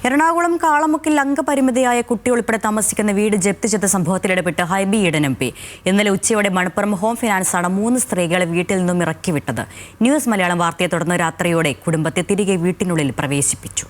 എറണാകുളം കാളമുക്കിൽ അംഗപരിമിതയായ കുട്ടി ഉൾപ്പെടെ താമസിക്കുന്ന വീട് ജപ്തി ചെയ്ത സംഭവത്തിൽ ഇടപെട്ട് ഹൈബി ഈഡൻ MP. ഇന്നലെ ഉച്ചയോടെ മണപ്പുറം ഹോം ഫിനാൻസാണ് 3 സ്ത്രീകളെ വീട്ടിൽ നിന്നും ഇറക്കിവിട്ടത്. ന്യൂസ് മലയാളം വാർത്തയെ തുടർന്ന് രാത്രിയോടെ കുടുംബത്തെ തിരികെ വീട്ടിനുള്ളിൽ പ്രവേശിപ്പിച്ചു.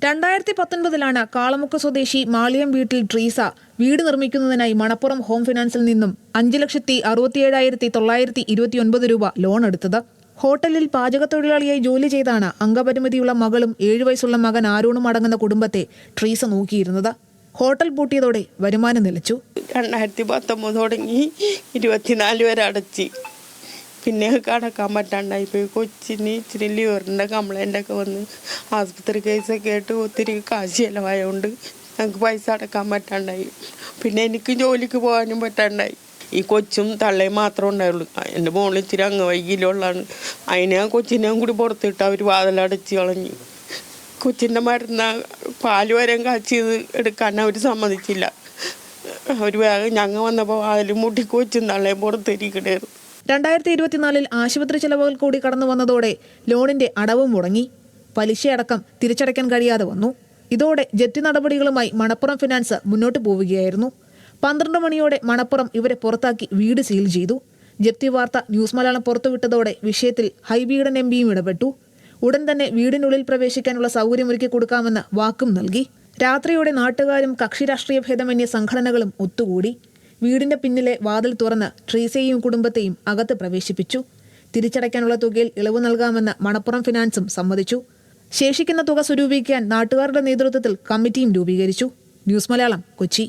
2019 കാളമുക്ക് സ്വദേശി മാളിയം വീട്ടിൽ ട്രീസ വീട് നിർമ്മിക്കുന്നതിനായി മണപ്പുറം ഹോം ഫിനാൻസിൽ നിന്നും 5,67,929 രൂപ ലോൺ എടുത്തത്. ഹോട്ടലിൽ പാചകത്തൊഴിലാളിയായി ജോലി ചെയ്താണ് അംഗപരിമിതിയുള്ള മകളും 7 വയസ്സുള്ള മകൻ ആരോണും അടങ്ങുന്ന കുടുംബത്തെ ട്രീസ നോക്കിയിരുന്നത്. ഹോട്ടൽ പൂട്ടിയതോടെ വരുമാനം നിലച്ചു. 2019 തുടങ്ങി 24 വരെ അടച്ച്. പിന്നെ കടക്കാൻ പറ്റാണ്ടായി പോയി. കൊച്ചിന് ഇച്ചിരി ലിവറിൻ്റെ കംപ്ലൈൻ്റ് ഒക്കെ വന്ന് ആസ്പത്രി കേസൊക്കെ ആയിട്ട് ഒത്തിരി കാശ് ചിലവായതുകൊണ്ട് ഞങ്ങൾക്ക് പൈസ അടക്കാൻ പറ്റാണ്ടായി. പിന്നെ എനിക്ക് ജോലിക്ക് പോകാനും പറ്റാണ്ടായി. ഈ കൊച്ചും തള്ളയും മാത്രമേ ഉണ്ടായുള്ളൂ. എൻ്റെ മോളിൽ ഇച്ചിരി അംഗവൈകല്യമുള്ളതാണ്. അതിനെ കൊച്ചിനെയും കൂടി പുറത്തിട്ട് അവർ വാതിലടച്ച് കളഞ്ഞു. കൊച്ചിൻ്റെ മരുന്ന് പാല് വരെ കാച്ചിയത് എടുക്കാൻ അവർ സമ്മതിച്ചില്ല. അവർ വേഗം ഞങ്ങൾ വന്നപ്പോൾ വാതിലും മുട്ടി കൊച്ചും തള്ളയും പുറത്തിരിക്കണായിരുന്നു. 2024 ആശുപത്രി ചെലവുകൾ കൂടി കടന്നു വന്നതോടെ ലോണിന്റെ അടവും മുടങ്ങി. പലിശയടക്കം തിരിച്ചടയ്ക്കാൻ കഴിയാതെ വന്നു. ഇതോടെ ജപ്തി നടപടികളുമായി മണപ്പുറം ഫിനാൻസ് മുന്നോട്ട് പോവുകയായിരുന്നു. 12 മണിയോടെ മണപ്പുറം ഇവരെ പുറത്താക്കി വീട് സീൽ ചെയ്തു. ജപ്തി വാർത്ത ന്യൂസ് മലയാളം പുറത്തുവിട്ടതോടെ വിഷയത്തിൽ ഹൈബി ഈഡൻ MPയും ഇടപെട്ടു. ഉടൻ തന്നെ വീടിനുള്ളിൽ പ്രവേശിക്കാനുള്ള സൗകര്യമൊരുക്കി കൊടുക്കാമെന്ന് വാക്കും നൽകി. രാത്രിയോടെ നാട്ടുകാരും കക്ഷി രാഷ്ട്രീയ ഭേദമന്യേ സംഘടനകളും ഒത്തുകൂടി. വീടിന്റെ പിന്നിലെ വാതിൽ തുറന്ന് ട്രീസയെയും കുടുംബത്തെയും അകത്ത് പ്രവേശിപ്പിച്ചു. തിരിച്ചടയ്ക്കാനുള്ള തുകയിൽ ഇളവ് നൽകാമെന്ന് മണപ്പുറം ഫിനാൻസും സമ്മതിച്ചു. ശേഷിക്കുന്ന തുക സ്വരൂപിക്കാൻ നാട്ടുകാരുടെ നേതൃത്വത്തിൽ കമ്മിറ്റിയും രൂപീകരിച്ചു. ന്യൂസ് മലയാളം, കൊച്ചി.